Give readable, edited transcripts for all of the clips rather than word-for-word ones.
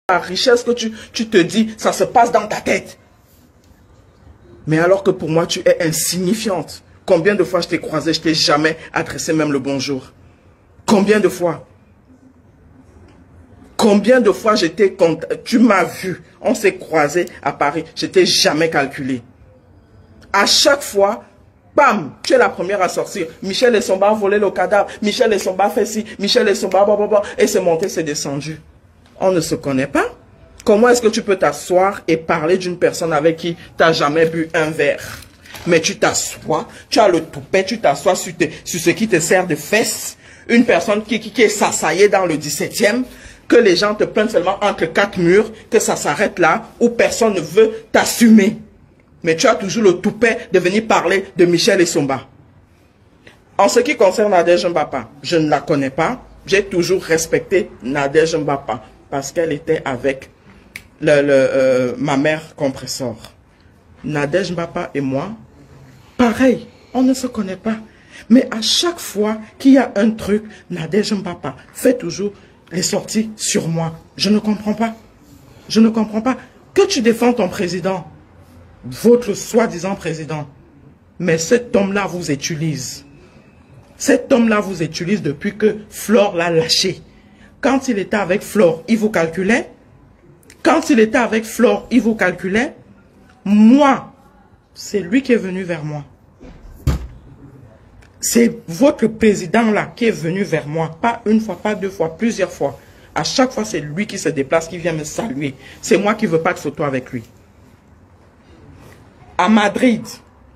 la richesse que tu te dis, ça se passe dans ta tête. Mais alors que pour moi, tu es insignifiante. Combien de fois je t'ai croisé, je t'ai jamais adressé même le bonjour? Combien de fois? Combien de fois tu m'as vu, on s'est croisé à Paris, je t'ai jamais calculé. À chaque fois, bam, tu es la première à sortir. Michel Essomba a volé le cadavre, Michel Essomba a fait ci, Michel Essomba, blablabla, et c'est monté, c'est descendu. On ne se connaît pas. Comment est-ce que tu peux t'asseoir et parler d'une personne avec qui tu n'as jamais bu un verre? Mais tu t'assois, tu as le toupet, tu t'assois sur ce qui te sert de fesses. Une personne qui est s'assaillée dans le 17e, que les gens te prennent seulement entre quatre murs, que ça s'arrête là, où personne ne veut t'assumer. Mais tu as toujours le toupet de venir parler de Michel Essomba. En ce qui concerne Nadège Mbapa, je ne la connais pas. J'ai toujours respecté Nadège Mbapa parce qu'elle était avec ma mère compresseur. Nadège Mbapa et moi, pareil, on ne se connaît pas. Mais à chaque fois qu'il y a un truc, Nadège Mbapa fait toujours les sorties sur moi. Je ne comprends pas. Je ne comprends pas. Que tu défends ton président, votre soi-disant président, mais cet homme-là vous utilise. Cet homme-là vous utilise depuis que Flore l'a lâché. Quand il était avec Flore, il vous calculait. Quand il était avec Flore, il vous calculait. Moi, c'est lui qui est venu vers moi. C'est votre président-là qui est venu vers moi. Pas une fois, pas deux fois, plusieurs fois. À chaque fois, c'est lui qui se déplace, qui vient me saluer. C'est moi qui ne veux pas de photo avec lui. À Madrid,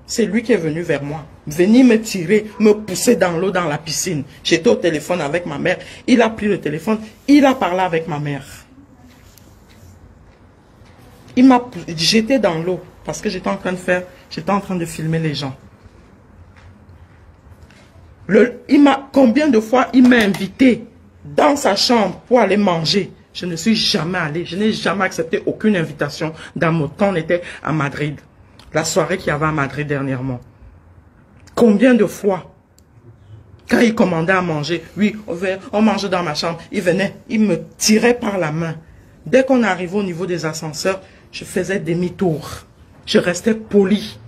c'est lui qui est venu vers moi. Venir me tirer, me pousser dans l'eau, dans la piscine. J'étais au téléphone avec ma mère. Il a pris le téléphone, il a parlé avec ma mère. Il m'a jeté dans l'eau parce que j'étais en train de filmer les gens. Combien de fois il m'a invité dans sa chambre pour aller manger? Je ne suis jamais allé. Je n'ai jamais accepté aucune invitation dans mon temps. On était à Madrid. La soirée qu'il y avait à Madrid dernièrement. Combien de fois, quand il commandait à manger, oui, on mangeait dans ma chambre, il venait, il me tirait par la main. Dès qu'on arrivait au niveau des ascenseurs, je faisais demi-tour. Je restais poli.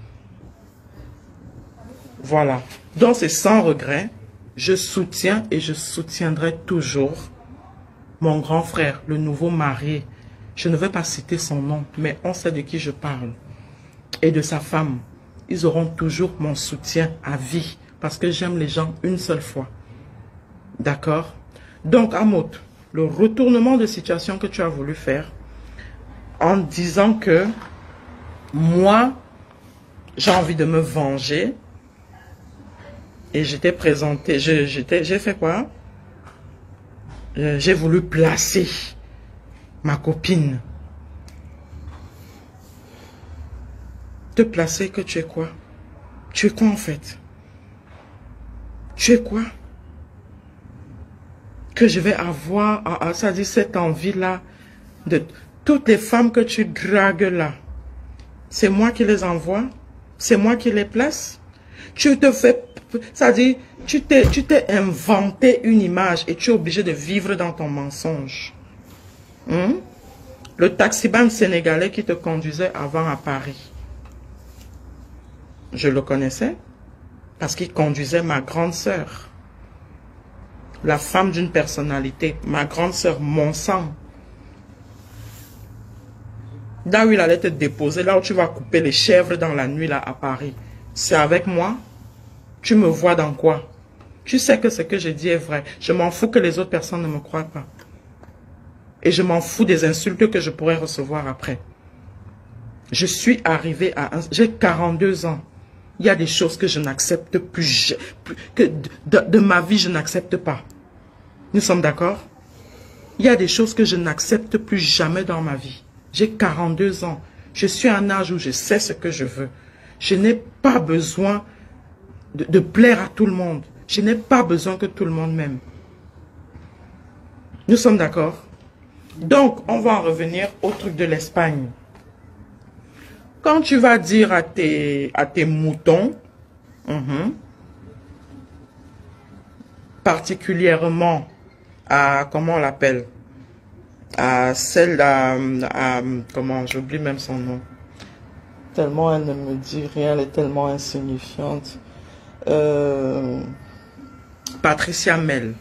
Voilà. Donc c'est sans regret. Je soutiens et je soutiendrai toujours mon grand frère, le nouveau marié. Je ne vais pas citer son nom, mais on sait de qui je parle. Et de sa femme. Ils auront toujours mon soutien à vie. Parce que j'aime les gens une seule fois. D'accord? Donc, Amot, le retournement de situation que tu as voulu faire, en disant que moi, j'ai envie de me venger. Et j'étais présenté, j'ai fait quoi? J'ai voulu placer ma copine. Te placer que tu es quoi? Tu es quoi en fait? Tu es quoi? Que je vais avoir, ça dit cette envie-là, de toutes les femmes que tu dragues là. C'est moi qui les envoie? C'est moi qui les place? Tu te fais, ça dit, tu t'es inventé une image et tu es obligé de vivre dans ton mensonge. Le taximan sénégalais qui te conduisait avant à Paris. Je le connaissais parce qu'il conduisait ma grande sœur. La femme d'une personnalité, ma grande sœur, mon sang. Là où il allait te déposer, là où tu vas couper les chèvres dans la nuit là à Paris. C'est avec moi? Tu me vois dans quoi? Tu sais que ce que je dis est vrai. Je m'en fous que les autres personnes ne me croient pas. Et je m'en fous des insultes que je pourrais recevoir après. Je suis arrivé à... J'ai 42 ans. Il y a des choses que je n'accepte plus. Que de ma vie, je n'accepte pas. Nous sommes d'accord? Il y a des choses que je n'accepte plus jamais dans ma vie. J'ai 42 ans. Je suis à un âge où je sais ce que je veux. Je n'ai pas besoin de plaire à tout le monde. Je n'ai pas besoin que tout le monde m'aime. Nous sommes d'accord? Donc, on va en revenir au truc de l'Espagne. Quand tu vas dire à tes moutons, particulièrement à, comment on l'appelle, à celle comment, j'oublie même son nom. Tellement elle ne me dit rien, elle est tellement insignifiante. Patricia Mel.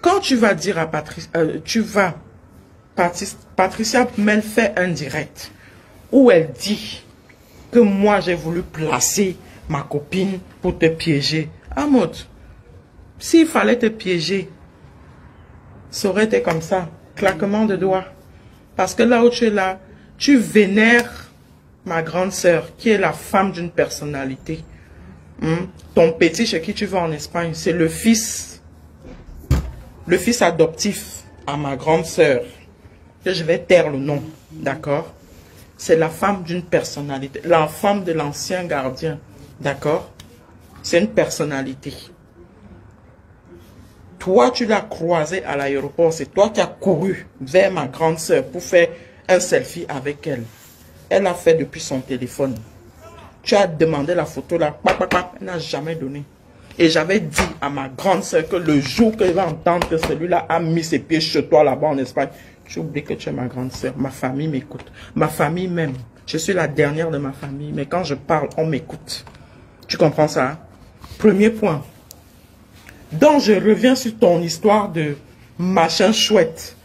Quand tu vas dire à Patricia Mel fait un direct où elle dit que moi j'ai voulu placer ma copine pour te piéger. Ahmed, s'il fallait te piéger, ça aurait été comme ça, claquement de doigts. Parce que là où tu es là, tu vénères ma grande sœur, qui est la femme d'une personnalité. Ton petit chez qui tu vas en Espagne, c'est le fils adoptif à ma grande sœur. Que je vais taire le nom, d'accord? C'est la femme d'une personnalité, la femme de l'ancien gardien, d'accord? C'est une personnalité. Toi, tu l'as croisée à l'aéroport, c'est toi qui as couru vers ma grande sœur pour faire un selfie avec elle. Elle l'a fait depuis son téléphone. Tu as demandé la photo là, elle n'a jamais donné. Et j'avais dit à ma grande sœur que le jour qu'elle va entendre que celui-là a mis ses pieds chez toi là-bas en Espagne, tu oublies que tu es ma grande sœur. Ma famille m'écoute. Ma famille même. Je suis la dernière de ma famille. Mais quand je parle, on m'écoute. Tu comprends ça? Hein? Premier point. Donc, je reviens sur ton histoire de machin chouette.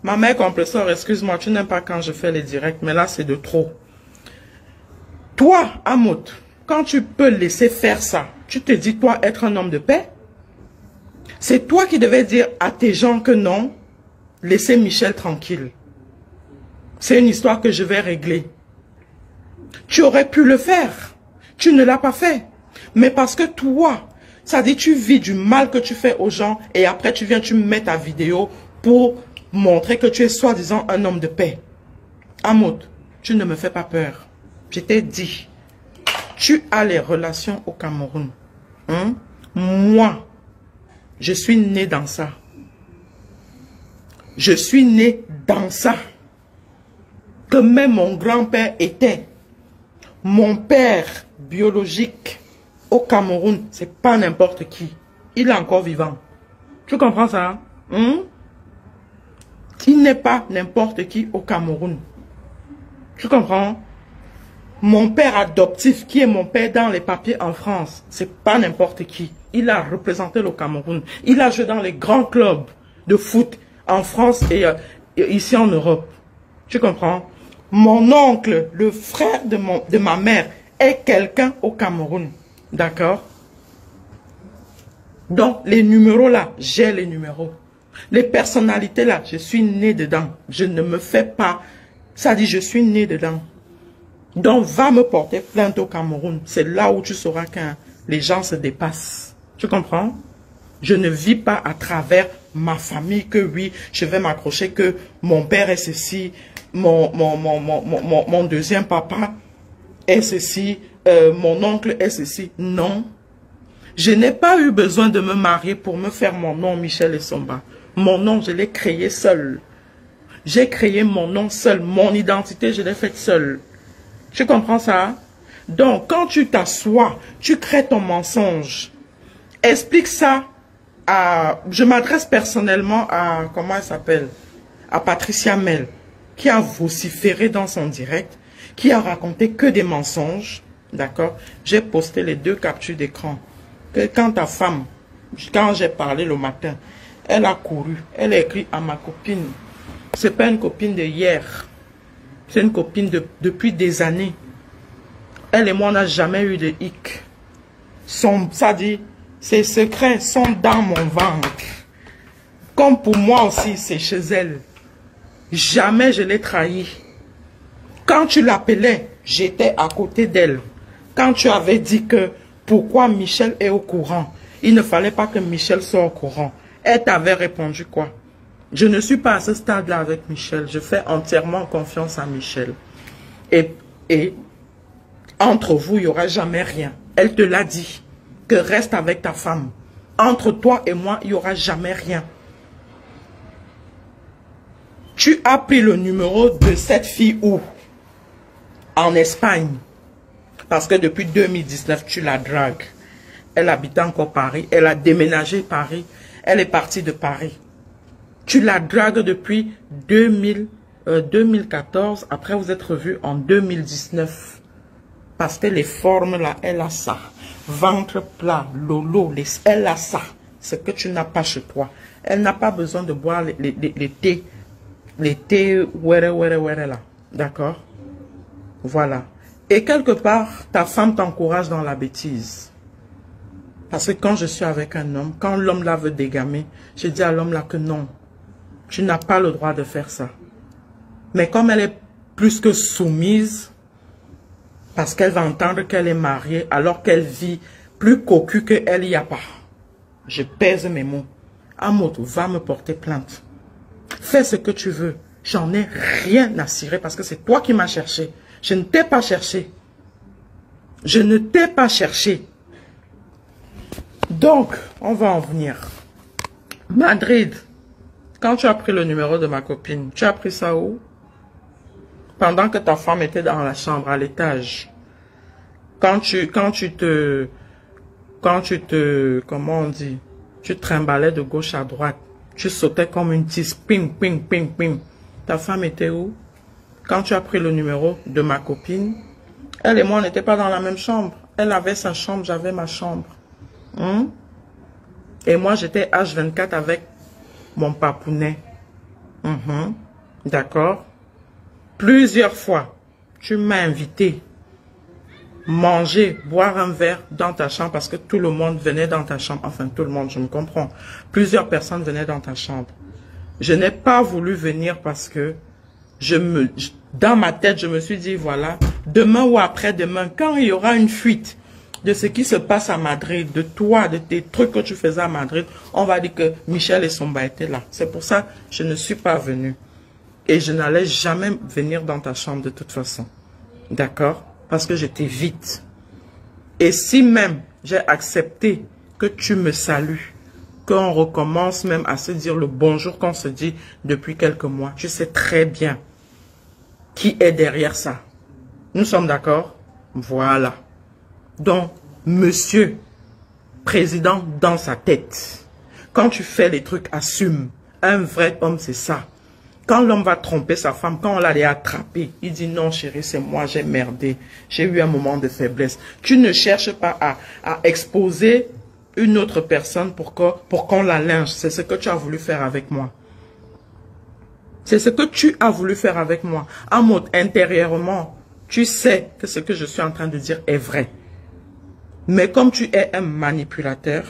Ma mère compresseur, excuse-moi, tu n'aimes pas quand je fais les directs, mais là, c'est de trop. Toi, Ahmed, quand tu peux laisser faire ça, tu te dis, toi, être un homme de paix? C'est toi qui devais dire à tes gens que non, laissez Michel tranquille. C'est une histoire que je vais régler. Tu aurais pu le faire. Tu ne l'as pas fait. Mais parce que toi, ça dit tu vis du mal que tu fais aux gens et après tu viens, tu mets ta vidéo pour montrer que tu es soi-disant un homme de paix. Ahmed, tu ne me fais pas peur. Je t'ai dit, tu as les relations au Cameroun. Moi, je suis né dans ça. Je suis né dans ça. Que même mon grand-père était. Mon père biologique au Cameroun, c'est pas n'importe qui. Il est encore vivant. Tu comprends ça? Il n'est pas n'importe qui au Cameroun. Tu comprends? Mon père adoptif, qui est mon père dans les papiers en France, c'est pas n'importe qui. Il a représenté le Cameroun. Il a joué dans les grands clubs de foot en France et ici en Europe. Tu comprends? Mon oncle, le frère de ma mère, est quelqu'un au Cameroun. D'accord? Donc, les numéros là, j'ai les numéros. Les personnalités là, je suis né dedans. Je ne me fais pas... Ça dit, je suis né dedans. Donc, va me porter plainte au Cameroun. C'est là où tu sauras quand les gens se dépassent. Tu comprends? Je ne vis pas à travers ma famille que oui, je vais m'accrocher que mon père est ceci, mon deuxième papa est ceci, mon oncle est ceci. Non. Je n'ai pas eu besoin de me marier pour me faire mon nom Michel Essomba. Mon nom, je l'ai créé seul. J'ai créé mon nom seul. Mon identité, je l'ai faite seule. Tu comprends ça? Donc, quand tu t'assois, tu crées ton mensonge. Explique ça à... Je m'adresse personnellement à... Comment elle s'appelle? À Patricia Mel, qui a vociféré dans son direct, qui a raconté que des mensonges. D'accord? J'ai posté les 2 captures d'écran. Que quand ta femme, quand j'ai parlé le matin, elle a couru, elle a écrit à ma copine. C'est pas une copine de hier. C'est une copine depuis des années. Elle et moi, on n'a jamais eu de hic. Ça dit, ses secrets sont dans mon ventre. Comme pour moi aussi, c'est chez elle. Jamais je l'ai trahi. Quand tu l'appelais, j'étais à côté d'elle. Quand tu avais dit que pourquoi Michel est au courant, il ne fallait pas que Michel soit au courant. Elle t'avait répondu quoi? Je ne suis pas à ce stade-là avec Michel. Je fais entièrement confiance à Michel. Et entre vous, il n'y aura jamais rien. Elle te l'a dit. Que reste avec ta femme. Entre toi et moi, il n'y aura jamais rien. Tu as pris le numéro de cette fille où? En Espagne. Parce que depuis 2019, tu la dragues. Elle habite encore Paris. Elle a déménagé Paris. Elle est partie de Paris. Tu la dragues depuis 2014. Après, vous êtes revus en 2019. Parce que les formes, là, elle a ça. Ventre plat, lolo, elle a ça. Ce que tu n'as pas chez toi. Elle n'a pas besoin de boire les thés. Les thés, ouais, là. D'accord? Voilà. Et quelque part, ta femme t'encourage dans la bêtise. Parce que quand je suis avec un homme, quand l'homme là veut dégamer, je dis à l'homme là que non. Tu n'as pas le droit de faire ça. Mais comme elle est plus que soumise, parce qu'elle va entendre qu'elle est mariée, alors qu'elle vit plus cocu qu'elle n'y a pas. Je pèse mes mots. Amoto, va me porter plainte. Fais ce que tu veux. J'en ai rien à cirer parce que c'est toi qui m'as cherché. Je ne t'ai pas cherché. Je ne t'ai pas cherché. Donc, on va en venir. Madrid, quand tu as pris le numéro de ma copine, tu as pris ça où? Pendant que ta femme était dans la chambre, à l'étage. Quand tu te, comment on dit? Tu trimballais de gauche à droite. Tu sautais comme une tisse. Ping, ping, ping, ping. Ta femme était où? Quand tu as pris le numéro de ma copine, elle et moi, on n'était pas dans la même chambre. Elle avait sa chambre, j'avais ma chambre. Et moi, j'étais H24 avec mon papounet. D'accord? Plusieurs fois, tu m'as invité manger, boire un verre dans ta chambre parce que tout le monde venait dans ta chambre. Enfin, tout le monde, je me comprends. Plusieurs personnes venaient dans ta chambre. Je n'ai pas voulu venir parce que dans ma tête, je me suis dit, voilà, demain ou après-demain, quand il y aura une fuite de ce qui se passe à Madrid, de toi, de tes trucs que tu faisais à Madrid, on va dire que Michel et Somba étaient là. C'est pour ça que je ne suis pas venue. Et je n'allais jamais venir dans ta chambre de toute façon. D'accord? Parce que j'étais vite. Et si même j'ai accepté que tu me salues, qu'on recommence même à se dire le bonjour qu'on se dit depuis quelques mois, je sais très bien qui est derrière ça. Nous sommes d'accord? Voilà. Donc, monsieur, président dans sa tête, quand tu fais les trucs, assume. Un vrai homme, c'est ça. Quand l'homme va tromper sa femme, quand on l'a attrapé, il dit non chérie, c'est moi, j'ai merdé. J'ai eu un moment de faiblesse. Tu ne cherches pas à exposer une autre personne pour qu'on la lynche. C'est ce que tu as voulu faire avec moi. C'est ce que tu as voulu faire avec moi. En mode intérieurement, tu sais que ce que je suis en train de dire est vrai. Mais comme tu es un manipulateur,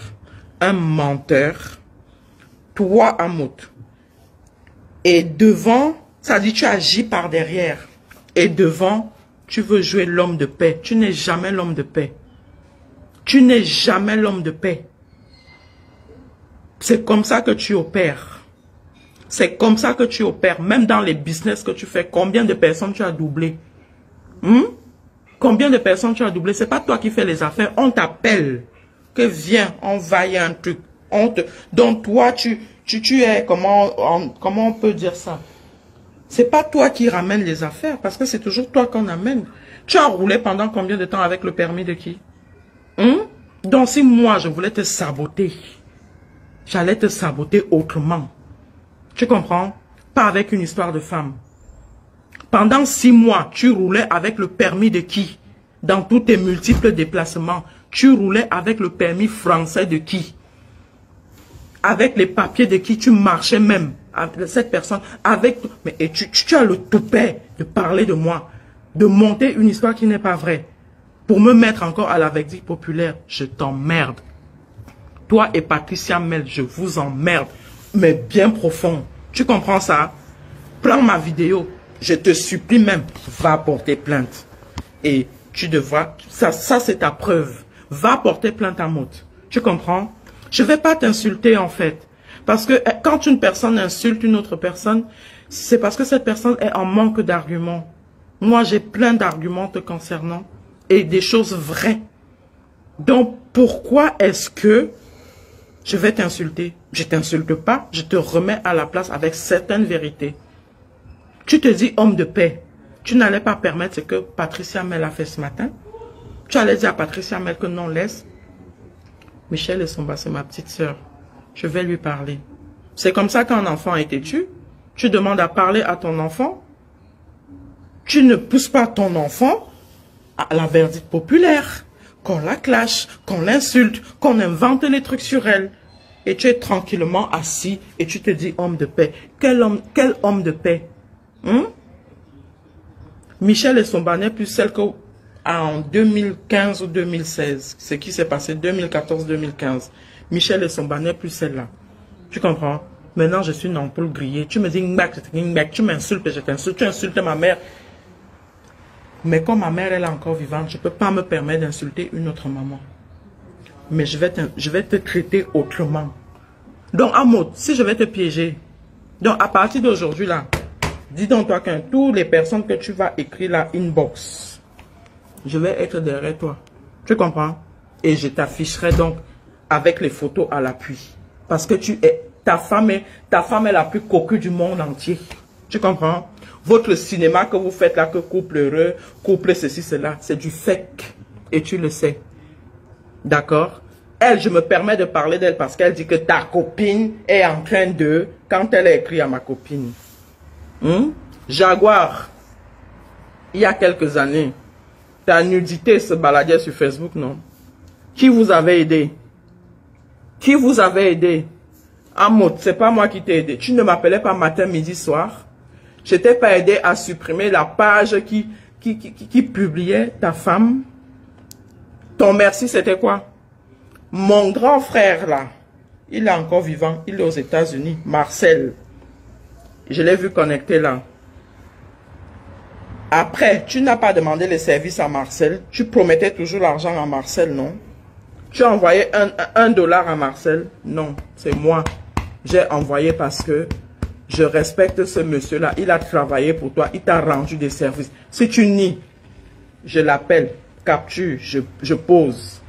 un menteur, toi, Amout, et devant, ça dit tu agis par derrière. Et devant, tu veux jouer l'homme de paix. Tu n'es jamais l'homme de paix. Tu n'es jamais l'homme de paix. C'est comme ça que tu opères. C'est comme ça que tu opères. Même dans les business que tu fais, combien de personnes tu as doublé? Combien de personnes tu as doublé? C'est pas toi qui fais les affaires. On t'appelle. Que viens, on va y a un truc. Donc toi, tu es, comment on peut dire ça? C'est pas toi qui ramènes les affaires, parce que c'est toujours toi qu'on amène. Tu as roulé pendant combien de temps avec le permis de qui? Donc si moi, je voulais te saboter, j'allais te saboter autrement. Tu comprends? Pas avec une histoire de femme. Pendant 6 mois, tu roulais avec le permis de qui? Dans tous tes multiples déplacements, tu roulais avec le permis français de qui? Avec les papiers de qui tu marchais même, avec cette personne, mais et tu as le toupet de parler de moi, de monter une histoire qui n'est pas vraie, pour me mettre encore à la verdict populaire. Je t'emmerde. Toi et Patricia Mel, je vous emmerde, mais bien profond. Tu comprends ça? Prends ma vidéo, je te supplie même, va porter plainte. Et tu devras, ça c'est ta preuve. Va porter plainte à Mout. Tu comprends? Je ne vais pas t'insulter en fait. Parce que quand une personne insulte une autre personne, c'est parce que cette personne est en manque d'arguments. Moi, j'ai plein d'arguments te concernant et des choses vraies. Donc, pourquoi est-ce que je vais t'insulter? Je ne t'insulte pas, je te remets à la place avec certaines vérités. Tu te dis homme de paix. Tu n'allais pas permettre ce que Patricia Mel a fait ce matin. Tu allais dire à Patricia Mel que non, laisse. Michel et Somba, c'est ma petite sœur. Je vais lui parler. C'est comme ça qu'un enfant est têtu. Tu demandes à parler à ton enfant. Tu ne pousses pas ton enfant à la verdict populaire. Qu'on la clash, qu'on l'insulte, qu'on invente les trucs sur elle. Et tu es tranquillement assis et tu te dis homme de paix. Quel homme de paix? Michel Essomba n'est plus celle qu'en 2015 ou 2016. Ce qui s'est passé 2014-2015. Michel Essomba n'est plus celle-là. Tu comprends? Maintenant, je suis une ampoule grillée. Tu me dis, tu m'insultes et je t'insulte. Tu insultes ma mère. Mais comme ma mère elle est encore vivante, je ne peux pas me permettre d'insulter une autre maman. Mais je vais te traiter autrement. Donc, Amot, si je vais te piéger, donc à partir d'aujourd'hui là, dis donc toi que toutes les personnes que tu vas écrire là, inbox, je vais être derrière toi. Tu comprends? Et je t'afficherai donc avec les photos à l'appui. Parce que ta femme est la plus coquue du monde entier. Tu comprends? Votre cinéma que vous faites là, que couple heureux, couple ceci, cela, c'est du fake. Et tu le sais. D'accord? Elle, je me permets de parler d'elle parce qu'elle dit que ta copine est en train de... Quand elle a écrit à ma copine. Jaguar, il y a quelques années, ta nudité se baladait sur Facebook, non? Qui vous avait aidé? Qui vous avait aidé? Amot, c'est pas moi qui t'ai aidé. Tu ne m'appelais pas matin, midi, soir. Je t'ai pas aidé à supprimer la page qui publiait ta femme. Ton merci, c'était quoi? Mon grand frère, là, il est encore vivant. Il est aux États-Unis. Marcel. Je l'ai vu connecté là. Après, tu n'as pas demandé les services à Marcel. Tu promettais toujours l'argent à Marcel, non? Tu as envoyé un dollar à Marcel? Non, c'est moi. J'ai envoyé parce que je respecte ce monsieur-là. Il a travaillé pour toi. Il t'a rendu des services. Si tu nies, je l'appelle, capture, je pose.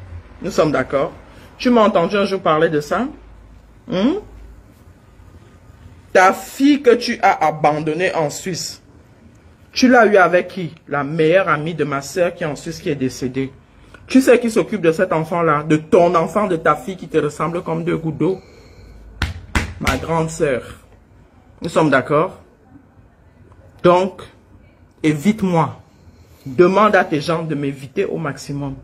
Nous sommes d'accord? Tu m'as entendu un jour parler de ça? Ta fille que tu as abandonnée en Suisse, tu l'as eu avec qui? La meilleure amie de ma soeur qui est en Suisse, qui est décédée. Tu sais qui s'occupe de cet enfant-là? De ton enfant, de ta fille qui te ressemble comme deux gouttes d'eau? Ma grande soeur. Nous sommes d'accord? Donc, évite-moi. Demande à tes gens de m'éviter au maximum.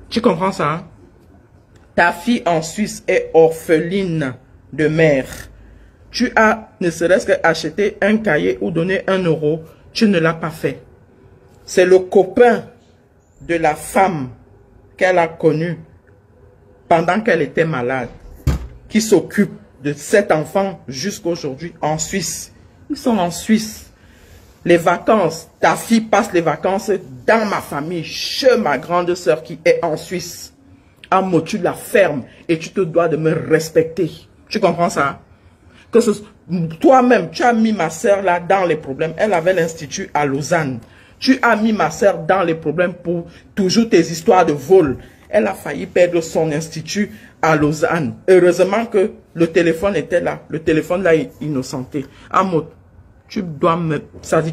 Tu comprends ça? Hein? Ta fille en Suisse est orpheline de mère. Tu as, ne serait-ce qu'acheté un cahier ou donné 1 euro, tu ne l'as pas fait. C'est le copain de la femme qu'elle a connue pendant qu'elle était malade qui s'occupe de cet enfant jusqu'aujourd'hui en Suisse. Ils sont en Suisse. Les vacances, ta fille passe les vacances dans ma famille, chez ma grande sœur qui est en Suisse. Amo, tu la fermes et tu te dois de me respecter. Tu comprends ça? Que toi-même, tu as mis ma sœur là dans les problèmes. Elle avait l'institut à Lausanne. Tu as mis ma sœur dans les problèmes pour toujours tes histoires de vol. Elle a failli perdre son institut à Lausanne. Heureusement que le téléphone était là. Le téléphone là est innocenté. Amo, tu dois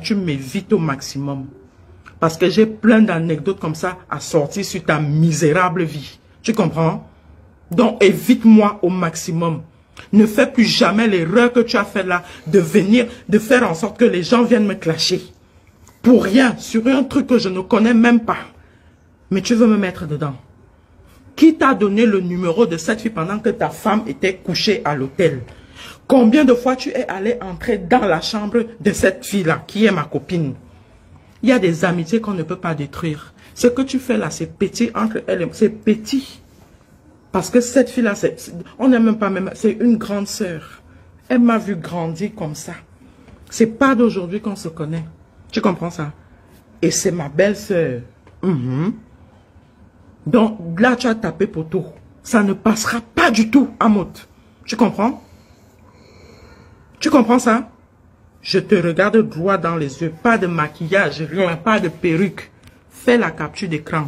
tu m'évites au maximum. Parce que j'ai plein d'anecdotes comme ça à sortir sur ta misérable vie. Tu comprends? Donc évite-moi au maximum. Ne fais plus jamais l'erreur que tu as fait là de venir, de faire en sorte que les gens viennent me clasher. Pour rien, sur un truc que je ne connais même pas. Mais tu veux me mettre dedans. Qui t'a donné le numéro de cette fille pendant que ta femme était couchée à l'hôtel? Combien de fois tu es allé entrer dans la chambre de cette fille-là, qui est ma copine? Il y a des amitiés qu'on ne peut pas détruire. Ce que tu fais là, c'est petit entre elle et moi. C'est petit. Parce que cette fille-là, on n'est même pas même... C'est une grande sœur. Elle m'a vu grandir comme ça. C'est pas d'aujourd'hui qu'on se connaît. Tu comprends ça? Et c'est ma belle-sœur. Donc là, tu as tapé poteau. Ça ne passera pas du tout, Amot. Tu comprends? Tu comprends ça? Je te regarde droit dans les yeux. Pas de maquillage, rien, pas de perruque. Fais la capture d'écran.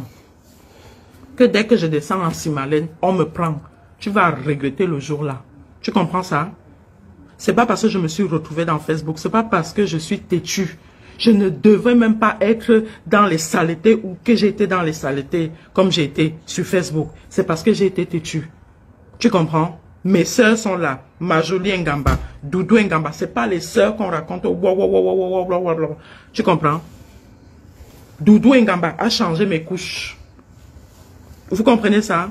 Que dès que je descends en Simalène, on me prend. Tu vas regretter le jour-là. Tu comprends ça? C'est pas parce que je me suis retrouvée dans Facebook. C'est pas parce que je suis têtue. Je ne devrais même pas être dans les saletés ou que j'ai été dans les saletés comme j'ai été sur Facebook. C'est parce que j'ai été têtue. Tu comprends? Mes sœurs sont là. Majoli Ngamba, Doudou Ngamba. Ce n'est pas les sœurs qu'on raconte. Tu comprends? Doudou Ngamba a changé mes couches. Vous comprenez ça?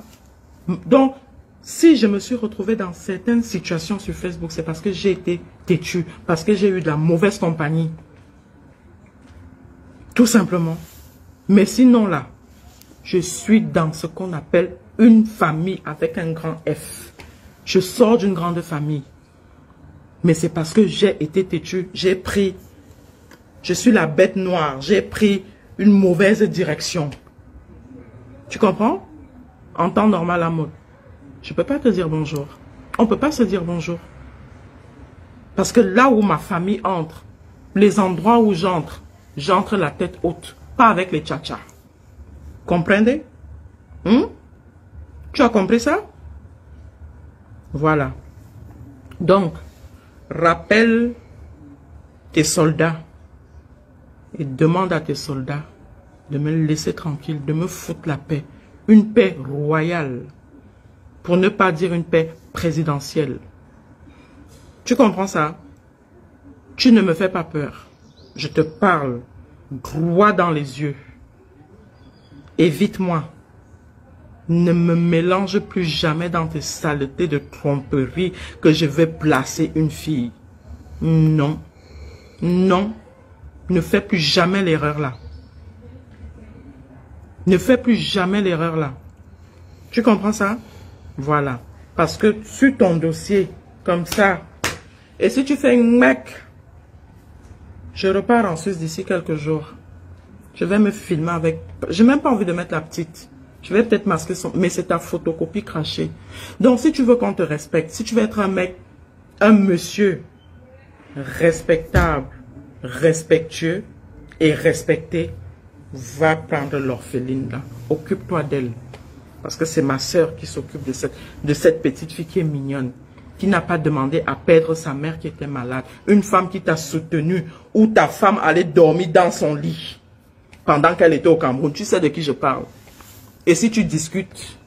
Donc, si je me suis retrouvée dans certaines situations sur Facebook, c'est parce que j'ai été têtue, parce que j'ai eu de la mauvaise compagnie. Tout simplement. Mais sinon là, je suis dans ce qu'on appelle une famille avec un grand F. Je sors d'une grande famille. Mais c'est parce que j'ai été têtue, j'ai pris, je suis la bête noire, j'ai pris une mauvaise direction. Tu comprends? En temps normal à mode. Je ne peux pas te dire bonjour. On ne peut pas se dire bonjour. Parce que là où ma famille entre, les endroits où j'entre la tête haute. Pas avec les tcha-tcha. Comprenez? Tu as compris ça? Voilà. Donc, rappelle tes soldats et demande à tes soldats de me laisser tranquille, de me foutre la paix. Une paix royale. Pour ne pas dire une paix présidentielle. Tu comprends ça? Tu ne me fais pas peur. Je te parle droit dans les yeux. Évite-moi. Ne me mélange plus jamais dans tes saletés de tromperie que je vais placer une fille. Non. Non. Ne fais plus jamais l'erreur là. Ne fais plus jamais l'erreur là. Tu comprends ça? Voilà. Parce que sur ton dossier, comme ça, et si tu fais un mec, je repars en Suisse d'ici quelques jours. Je vais me filmer avec... J'ai même pas envie de mettre la petite. Je vais peut-être masquer son... Mais c'est ta photocopie crachée. Donc, si tu veux qu'on te respecte, si tu veux être un mec, un monsieur respectable, respectueux et respecté, va prendre l'orpheline là. Occupe-toi d'elle. Parce que c'est ma soeur qui s'occupe de cette petite fille qui est mignonne. Qui n'a pas demandé à perdre sa mère qui était malade. Une femme qui t'a soutenu, ou ta femme allait dormir dans son lit pendant qu'elle était au Cameroun. Tu sais de qui je parle. Et si tu discutes,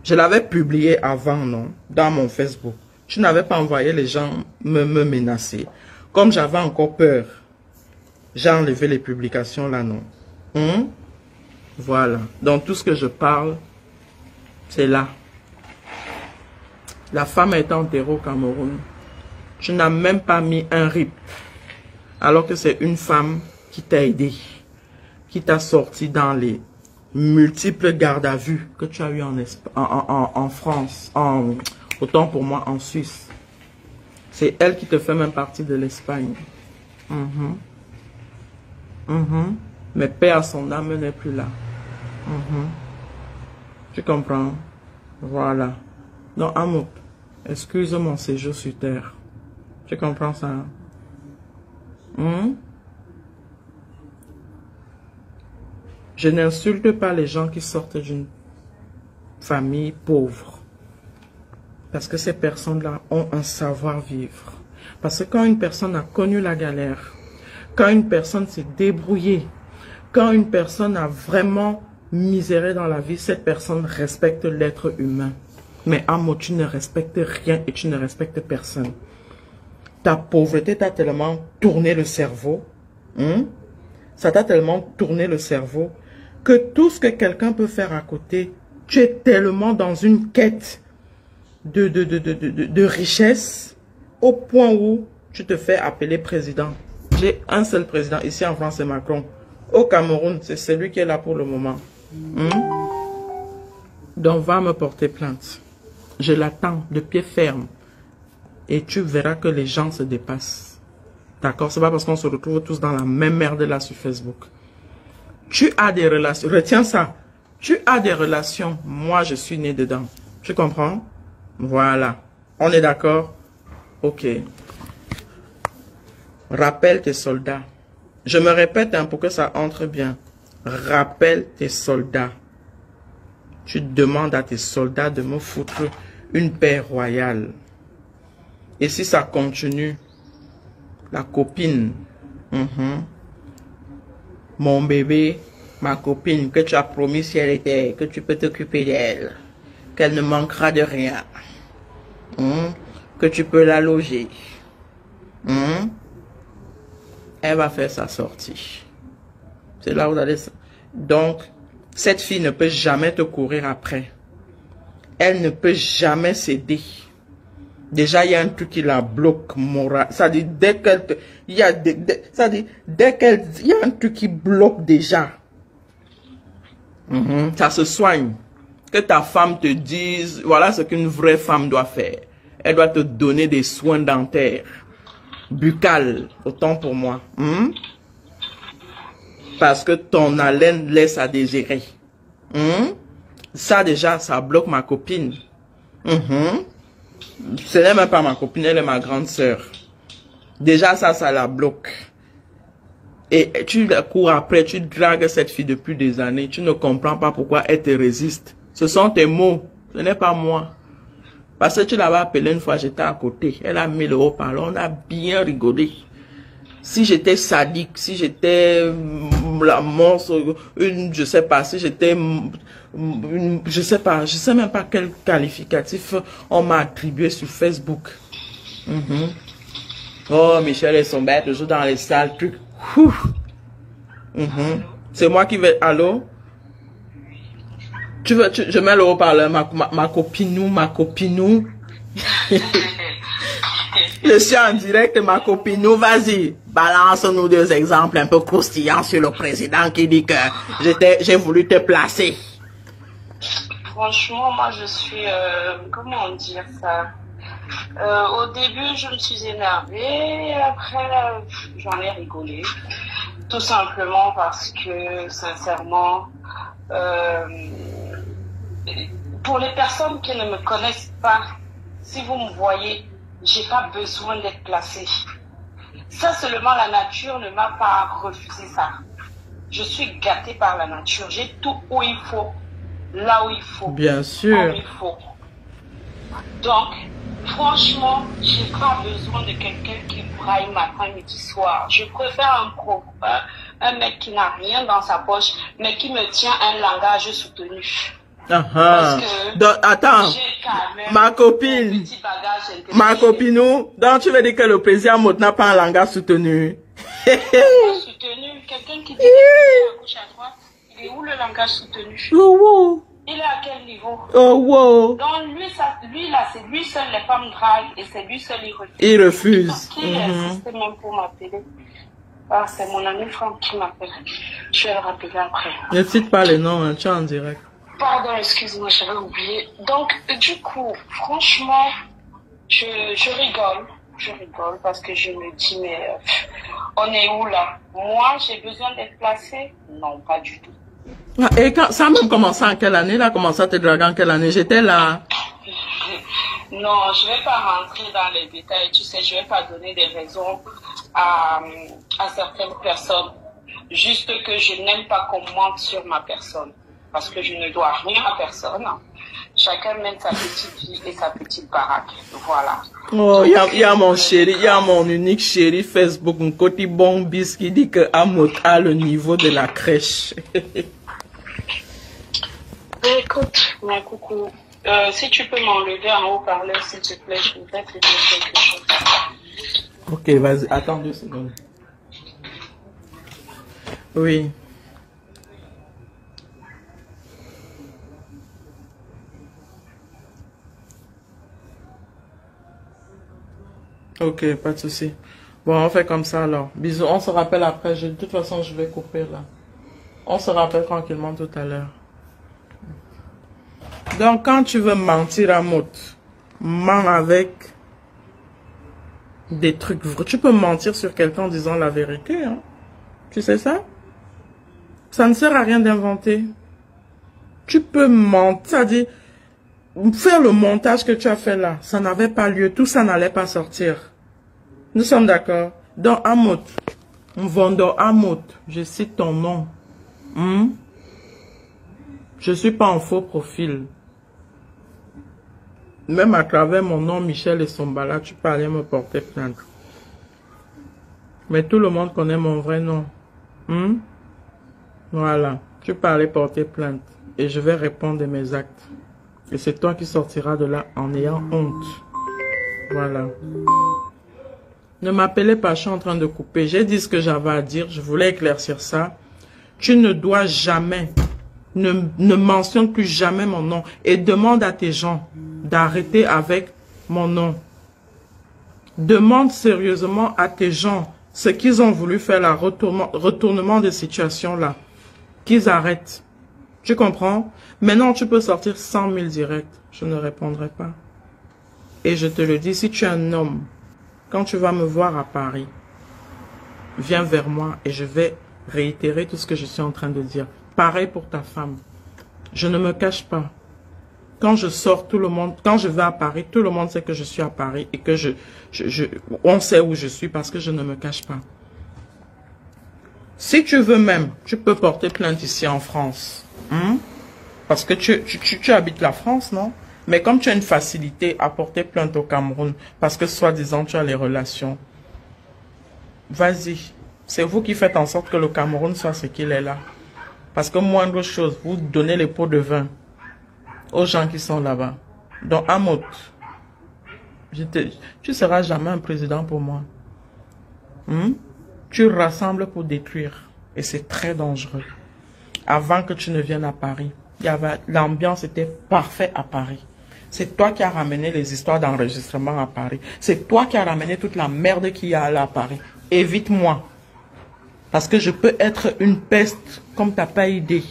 je l'avais publié avant, non? Dans mon Facebook. Je n'avais pas envoyé les gens me menacer. Comme j'avais encore peur, j'ai enlevé les publications là, non? Voilà. Donc tout ce que je parle, c'est là. La femme est enterrée au Cameroun. Tu n'as même pas mis un RIP. Alors que c'est une femme qui t'a aidé. Qui t'a sorti dans les multiples gardes à vue que tu as eu en France. Autant pour moi en Suisse. C'est elle qui te fait même partie de l'Espagne. Mais paix à son âme n'est plus là. Tu comprends? Voilà. Donc, amour, excuse mon séjour sur terre. Tu comprends ça? Je n'insulte pas les gens qui sortent d'une famille pauvre. Parce que ces personnes-là ont un savoir-vivre. Parce que quand une personne a connu la galère, quand une personne s'est débrouillée, quand une personne a vraiment miséré dans la vie, cette personne respecte l'être humain. Mais Amo, tu ne respectes rien et tu ne respectes personne. Ta pauvreté t'a tellement tourné le cerveau. Ça t'a tellement tourné le cerveau que tout ce que quelqu'un peut faire à côté, tu es tellement dans une quête de richesse au point où tu te fais appeler président. J'ai un seul président ici en France, c'est Macron. Au Cameroun, c'est celui qui est là pour le moment. Donc va me porter plainte. Je l'attends de pied ferme. Et tu verras que les gens se dépassent. D'accord? C'est pas parce qu'on se retrouve tous dans la même merde là sur Facebook. Tu as des relations. Retiens ça. Tu as des relations. Moi, je suis né dedans. Tu comprends? Voilà. On est d'accord? Ok. Rappelle tes soldats. Je me répète pour que ça entre bien. Rappelle tes soldats. Tu demandes à tes soldats de me foutre une paix royale. Et si ça continue, la copine, mon bébé, ma copine, que tu as promis si elle était, que tu peux t'occuper d'elle, qu'elle ne manquera de rien, que tu peux la loger, elle va faire sa sortie. C'est là où vous allez... Donc, cette fille ne peut jamais te courir après. Elle ne peut jamais céder. Déjà, il y a un truc qui la bloque moral. Ça dit, dès qu'elle te... Il y a ça dit, dès qu'elle... Il y a un truc qui bloque déjà. Ça se soigne. Que ta femme te dise, voilà ce qu'une vraie femme doit faire. Elle doit te donner des soins dentaires. Buccales, autant pour moi. Parce que ton haleine laisse à désirer. Ça déjà, ça bloque ma copine. Ce n'est même pas ma copine, elle est ma grande sœur. Déjà ça la bloque. Et tu cours après, tu dragues cette fille depuis des années. Tu ne comprends pas pourquoi elle te résiste. Ce sont tes mots, ce n'est pas moi. Parce que tu l'avais appelée une fois, j'étais à côté. Elle a mis le haut-parleur, on a bien rigolé. Si j'étais sadique, si j'étais la monstre, je sais pas, si j'étais, je sais même pas quel qualificatif on m'a attribué sur Facebook. Oh, Michel et son bête, toujours dans les sales trucs. C'est moi qui vais, allô? Je mets le haut-parleur, ma copinou. Je suis en direct, ma copinou, vas-y, balance-nous deux exemples un peu croustillants sur le président qui dit que j'ai voulu te placer. Franchement, moi je suis, comment dire ça? Au début, je me suis énervée, après, j'en ai rigolé. Tout simplement parce que, sincèrement, pour les personnes qui ne me connaissent pas, si vous me voyez, j'ai pas besoin d'être placée. Ça seulement, la nature ne m'a pas refusé ça. Je suis gâtée par la nature. J'ai tout où il faut, là où il faut. Bien sûr. Où il faut. Donc, franchement, j'ai pas besoin de quelqu'un qui braille matin, midi, soir. Je préfère un mec qui n'a rien dans sa poche, mais qui me tient un langage soutenu. Donc, attends, ma copine, donc tu veux dire que le président Mout n'a pas un langage soutenu? Soutenu, quelqu'un qui dit à gauche à droite, il est où le langage soutenu? Il est à quel niveau? Donc lui là, c'est lui seul les femmes draguent et c'est lui seul il refuse. Il insiste même pour m'appeler. Ah, c'est mon ami Franck qui m'appelle. Je vais le rappeler après. Ne cite pas les noms, hein, tu es en direct. Pardon, excuse-moi, j'avais oublié. Donc, du coup, franchement, je rigole. Je rigole parce que je me dis, mais on est où là? Moi, j'ai besoin d'être placée? Non, pas du tout. Et quand ça a même commencé en quelle année? Là, commencé à te draguer en quelle année? J'étais là. Non, je vais pas rentrer dans les détails. Tu sais, je vais pas donner des raisons à certaines personnes. Juste que je n'aime pas qu'on mente sur ma personne. Parce que je ne dois rien à personne. Chacun mène sa petite vie et sa petite baraque. Voilà. Oh, il y a mon chéri, il y a mon unique chéri Facebook, un côté bon bis qui dit que Amot a le niveau de la crèche. Écoute, mon coucou, si tu peux m'enlever en haut-parleur, s'il te plaît, je voudrais te dire quelque chose. Ok, vas-y, attends 2 secondes. Oui. Ok, pas de souci. Bon, on fait comme ça alors. Bisous, on se rappelle après. De toute façon, je vais couper là. On se rappelle tranquillement tout à l'heure. Donc, quand tu veux mentir à Maud, mens avec des trucs vrais. Tu peux mentir sur quelqu'un en disant la vérité. Hein? Tu sais ça? Ça ne sert à rien d'inventer. Tu peux mentir, c'est-à-dire faire le montage que tu as fait là. Ça n'avait pas lieu. Tout ça n'allait pas sortir. Nous sommes d'accord. Donc, Amot, vendeur Amot, je cite ton nom. Je suis pas en faux profil. Même à travers mon nom, Michel et Sombala, tu peux aller me porter plainte. Mais tout le monde connaît mon vrai nom. Voilà. Tu peux aller porter plainte. Et je vais répondre de mes actes. Et c'est toi qui sortiras de là en ayant honte. Voilà. Ne m'appelez pas, je suis en train de couper. J'ai dit ce que j'avais à dire, je voulais éclaircir ça. Tu ne dois jamais, ne mentionne plus jamais mon nom. Et demande à tes gens d'arrêter avec mon nom. Demande sérieusement à tes gens ce qu'ils ont voulu faire, le retournement de situation là. Qu'ils arrêtent. Tu comprends? Maintenant, tu peux sortir 100 000 directs. Je ne répondrai pas. Et je te le dis, si tu es un homme, quand tu vas me voir à Paris, viens vers moi et je vais réitérer tout ce que je suis en train de dire. Pareil pour ta femme. Je ne me cache pas. Quand je sors, tout le monde, quand je vais à Paris, tout le monde sait que je suis à Paris et que on sait où je suis parce que je ne me cache pas. Si tu veux même, tu peux porter plainte ici en France. Parce que tu habites la France, non? Mais comme tu as une facilité à porter plainte au Cameroun, parce que soi-disant tu as les relations, vas-y. C'est vous qui faites en sorte que le Cameroun soit ce qu'il est là. Parce que moindre chose, vous donnez les pots de vin aux gens qui sont là-bas. Donc, Amot, tu seras jamais un président pour moi. Tu rassembles pour détruire. Et c'est très dangereux. Avant que tu ne viennes à Paris, l'ambiance était parfaite à Paris. C'est toi qui as ramené les histoires d'enregistrement à Paris. C'est toi qui as ramené toute la merde qu'il y a là à Paris. Évite-moi. Parce que je peux être une peste comme t'as pas idée.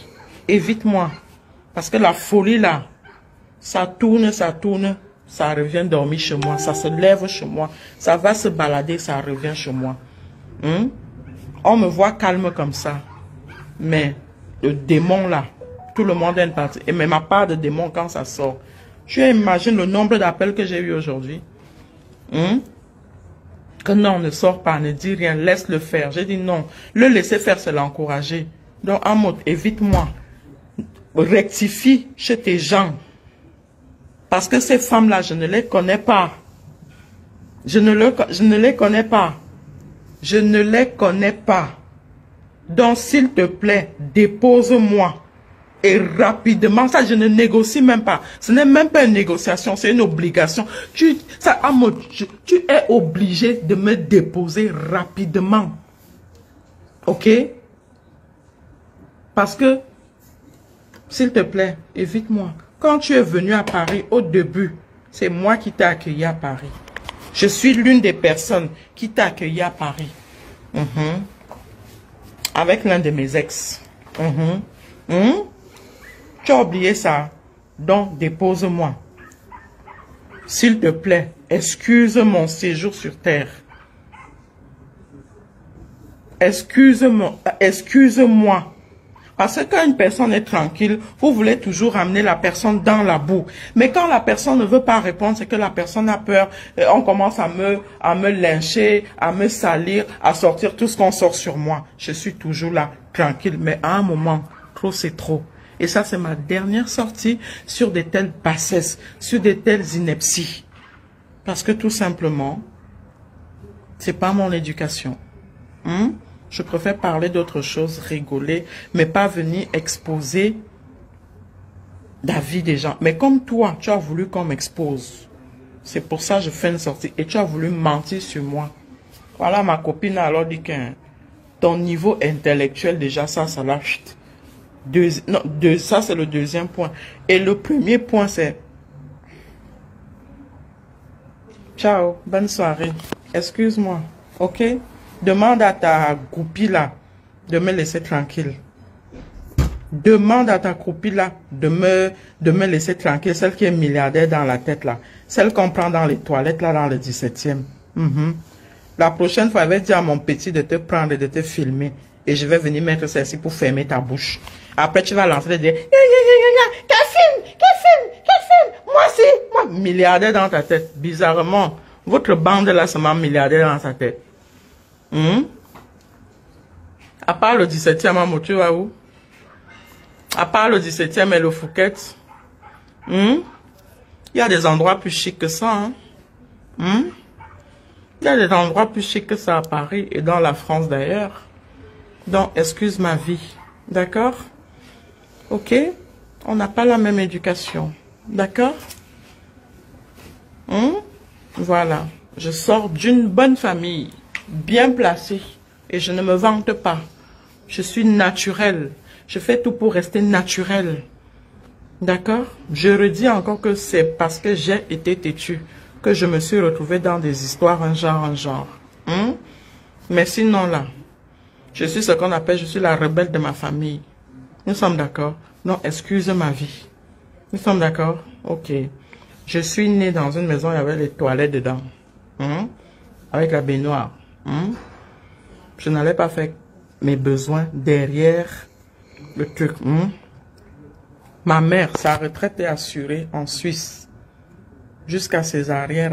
Évite-moi. Parce que la folie là, ça tourne, ça revient dormir chez moi. Ça se lève chez moi. Ça va se balader, ça revient chez moi. On me voit calme comme ça. Mais le démon là, tout le monde a une partie. Et même ma part de démon quand ça sort. Tu imagines le nombre d'appels que j'ai eu aujourd'hui. Que non, ne sors pas, ne dis rien, laisse-le faire. J'ai dit non. Le laisser faire, c'est l'encourager. Donc, en mode, évite-moi. Rectifie chez tes gens. Parce que ces femmes-là, je ne les connais pas. Je ne les connais pas. Je ne les connais pas. Donc, s'il te plaît, dépose-moi. Et rapidement, ça, je ne négocie même pas. Ce n'est même pas une négociation, c'est une obligation. Tu es obligé de me déposer rapidement. Ok? Parce que, s'il te plaît, évite-moi. Quand tu es venu à Paris, au début, c'est moi qui t'ai accueilli à Paris. Je suis l'une des personnes qui t'a accueilli à Paris. Avec l'un de mes ex. Tu as oublié ça. Donc, dépose-moi. S'il te plaît, excuse mon séjour sur terre. Excuse-moi. Parce que quand une personne est tranquille, vous voulez toujours amener la personne dans la boue. Mais quand la personne ne veut pas répondre, c'est que la personne a peur. On commence à me lyncher, à me salir, à sortir tout ce qu'on sort sur moi. Je suis toujours là, tranquille. Mais à un moment, trop c'est trop. Et ça, c'est ma dernière sortie sur des telles bassesses, sur des telles inepties. Parce que tout simplement, c'est pas mon éducation. Je préfère parler d'autres choses, rigoler, mais pas venir exposer la vie des gens. Mais comme toi, tu as voulu qu'on m'expose. C'est pour ça que je fais une sortie. Et tu as voulu mentir sur moi. Voilà, ma copine a alors dit que ton niveau intellectuel, déjà, ça lâche. Ça, c'est le deuxième point. Et le premier point, c'est... Ciao, bonne soirée. Excuse-moi, ok? Demande à ta groupie là de me laisser tranquille. Demande à ta groupie là de me laisser tranquille. Celle qui est milliardaire dans la tête là. Celle qu'on prend dans les toilettes là dans le 17e. La prochaine fois, je vais dire à mon petit de te prendre et de te filmer. Et je vais venir mettre celle-ci pour fermer ta bouche. Après, tu vas lancer et dire, qu'elle filme, moi aussi, moi, milliardaire dans ta tête. Bizarrement, votre bande là, c'est ma milliardaire dans sa tête. À part le 17e, maman, tu vas où? À part le 17e et le Fouquet. Il y a des endroits plus chics que ça. Il y a des endroits plus chics que ça à Paris et dans la France d'ailleurs. Donc, excuse ma vie. D'accord? Ok? On n'a pas la même éducation. D'accord? Voilà. Je sors d'une bonne famille, bien placée. Et je ne me vante pas. Je suis naturelle. Je fais tout pour rester naturelle. D'accord? Je redis encore que c'est parce que j'ai été têtue que je me suis retrouvée dans des histoires un genre. Mais sinon là, je suis ce qu'on appelle, je suis la rebelle de ma famille. Nous sommes d'accord? Non, excuse ma vie. Nous sommes d'accord? Ok. Je suis née dans une maison, il y avait les toilettes dedans. Avec la baignoire. Je n'allais pas faire mes besoins derrière le truc. Ma mère, sa retraite est assurée en Suisse. Jusqu'à ses arrière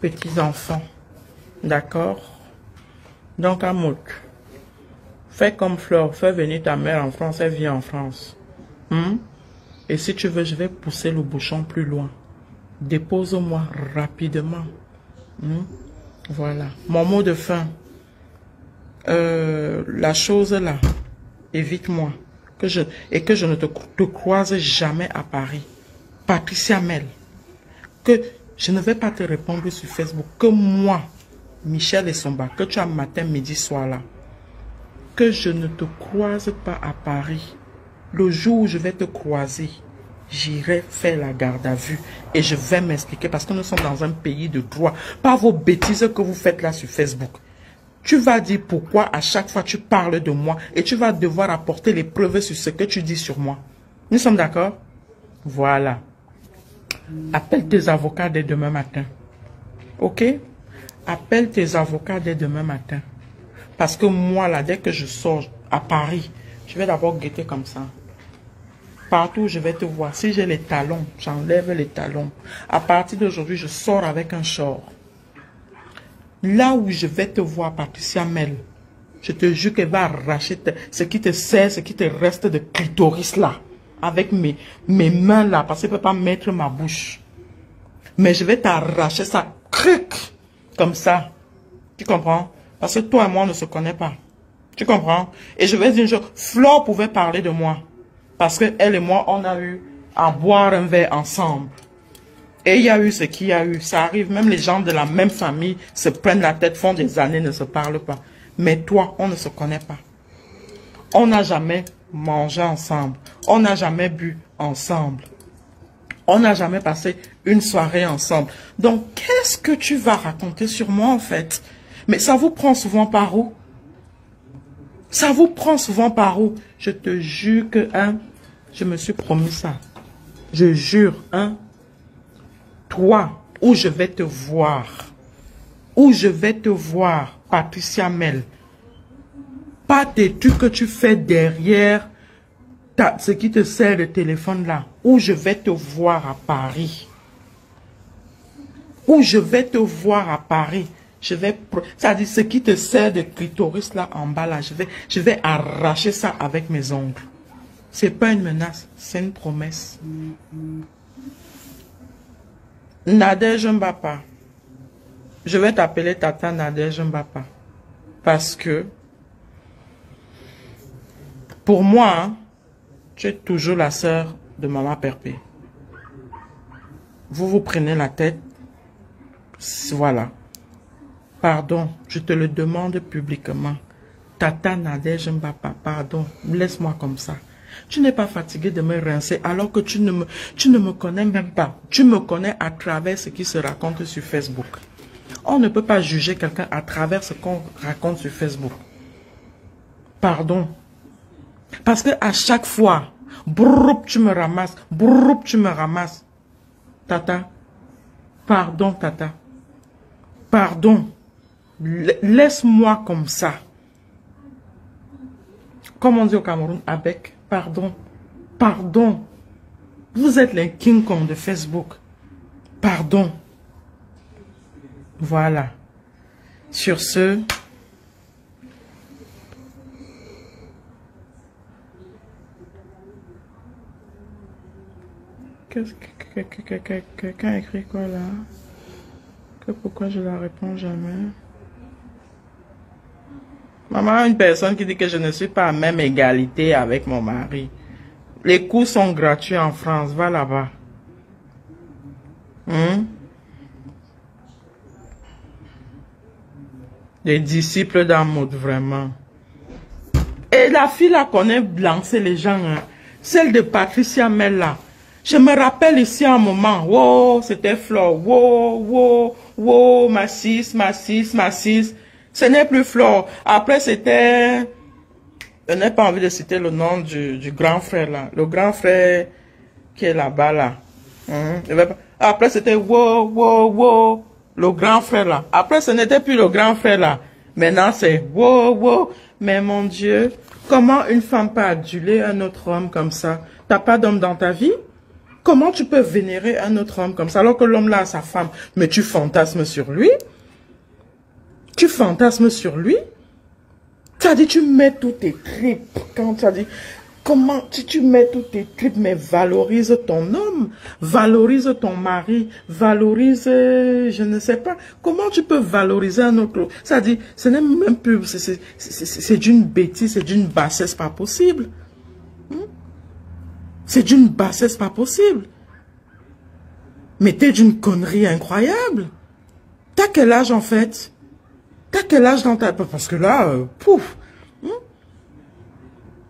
petits-enfants. D'accord? Donc, Amout, fais comme Flore, fais venir ta mère en France, elle vient en France. Et si tu veux, je vais pousser le bouchon plus loin. Dépose-moi rapidement. Voilà. Mon mot de fin. La chose là, évite-moi. Que je ne te croise jamais à Paris. Patricia Mel. Que je ne vais pas te répondre sur Facebook. Que moi, Michel Essomba, que tu as matin, midi, soir là. Que je ne te croise pas à Paris. Le jour où je vais te croiser, j'irai faire la garde à vue et je vais m'expliquer parce que nous sommes dans un pays de droit. Pas vos bêtises que vous faites là sur Facebook. Tu vas dire pourquoi à chaque fois tu parles de moi et tu vas devoir apporter les preuves sur ce que tu dis sur moi. Nous sommes d'accord? Voilà. Appelle tes avocats dès demain matin. Ok? Appelle tes avocats dès demain matin. Parce que moi là, dès que je sors à Paris, je vais d'abord guetter comme ça. Partout où je vais te voir, si j'ai les talons, j'enlève les talons. À partir d'aujourd'hui, je sors avec un short. Là où je vais te voir, Patricia Mel, je te jure qu'elle va arracher ce qui te sert, ce qui te reste de clitoris là. Avec mes mains là, parce qu'elle ne peut pas mettre ma bouche. Mais je vais t'arracher ça, cric, comme ça. Tu comprends? Parce que toi et moi, on ne se connaît pas. Tu comprends? Et je vais dire une chose, Flore pouvait parler de moi. Parce que elle et moi, on a eu à boire un verre ensemble. Et il y a eu ce qu'il y a eu. Ça arrive, même les gens de la même famille se prennent la tête, font des années, ne se parlent pas. Mais toi, on ne se connaît pas. On n'a jamais mangé ensemble. On n'a jamais bu ensemble. On n'a jamais passé une soirée ensemble. Donc, qu'est-ce que tu vas raconter sur moi en fait? Mais ça vous prend souvent par où? Ça vous prend souvent par où? Je te jure que, je me suis promis ça. Je jure, toi, où je vais te voir. Où je vais te voir, Patricia Mel. Pas têtu que tu fais derrière ce qui te sert de téléphone là. Où je vais te voir à Paris. Où je vais te voir à Paris. Ça dit ce qui te sert de clitoris là en bas là. Je vais arracher ça avec mes ongles. C'est pas une menace, c'est une promesse. Nadège Mbapa. Je vais t'appeler Tata Nadège Mbapa. Parce que, pour moi, tu es toujours la sœur de Maman Perpé. Vous vous prenez la tête. Voilà. Pardon, je te le demande publiquement. Tata Nadège Mbapa, pardon, laisse-moi comme ça. Tu n'es pas fatigué de me rincer alors que tu ne me connais même pas. Tu me connais à travers ce qui se raconte sur Facebook. On ne peut pas juger quelqu'un à travers ce qu'on raconte sur Facebook. Pardon. Parce que à chaque fois, broup, tu me ramasses, broup, tu me ramasses. Tata, pardon, Tata. Pardon. Laisse-moi comme ça. Comme on dit au Cameroun, avec pardon. Pardon. Vous êtes les King Kong de Facebook. Pardon. Voilà. Sur ce, quelqu'un a écrit quoi là? Que pourquoi je la réponds jamais? Maman, une personne qui dit que je ne suis pas à même égalité avec mon mari. Les cours sont gratuits en France. Va là-bas. Les disciples d'Amoud, vraiment. Et la fille là connaît lancer les gens. Hein. Celle de Patricia Mella. Je me rappelle ici un moment. Wow, c'était Flore. Wow, ma 6. Ce n'est plus Flore. Après, c'était... Je n'ai pas envie de citer le nom du grand frère là. Le grand frère qui est là-bas là. Après, c'était wow. Le grand frère là. Après, ce n'était plus le grand frère là. Maintenant, c'est wow. Mais mon Dieu, comment une femme peut aduler un autre homme comme ça? T'as pas d'homme dans ta vie? Comment tu peux vénérer un autre homme comme ça alors que l'homme là a sa femme? Mais tu fantasmes sur lui? Tu fantasmes sur lui? Tu as dit, tu mets tous tes tripes. Quand tu as dit, comment tu mets tous tes tripes, mais valorise ton homme, valorise ton mari, valorise, je ne sais pas. Comment tu peux valoriser un autre? Ça dit, ce n'est même plus, c'est d'une bêtise, c'est d'une bassesse pas possible. C'est d'une bassesse pas possible. Mais t'es d'une connerie incroyable. T'as quel âge en fait? T'as quel âge dans ta... Parce que là, pouf.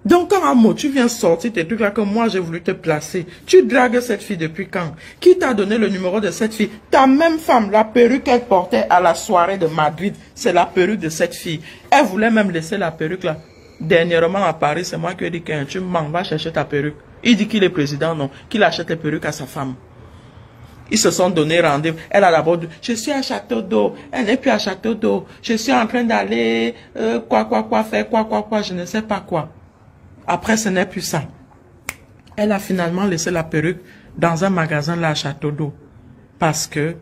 Donc, quand un mot, tu viens sortir tes trucs là que moi j'ai voulu te placer. Tu dragues cette fille depuis quand? Qui t'a donné le numéro de cette fille? Ta même femme, la perruque qu'elle portait à la soirée de Madrid, c'est la perruque de cette fille. Elle voulait même laisser la perruque là. Dernièrement à Paris, c'est moi qui ai dit que tu m'en vas chercher ta perruque. Il dit qu'il est président, non, qu'il achète les perruques à sa femme. Ils se sont donné rendez-vous. Elle a d'abord dit, je suis à Château d'Eau. Elle n'est plus à Château d'Eau. Je suis en train d'aller, faire quoi, je ne sais pas quoi. Après, ce n'est plus ça. Elle a finalement laissé la perruque dans un magasin là à Château d'Eau. Parce que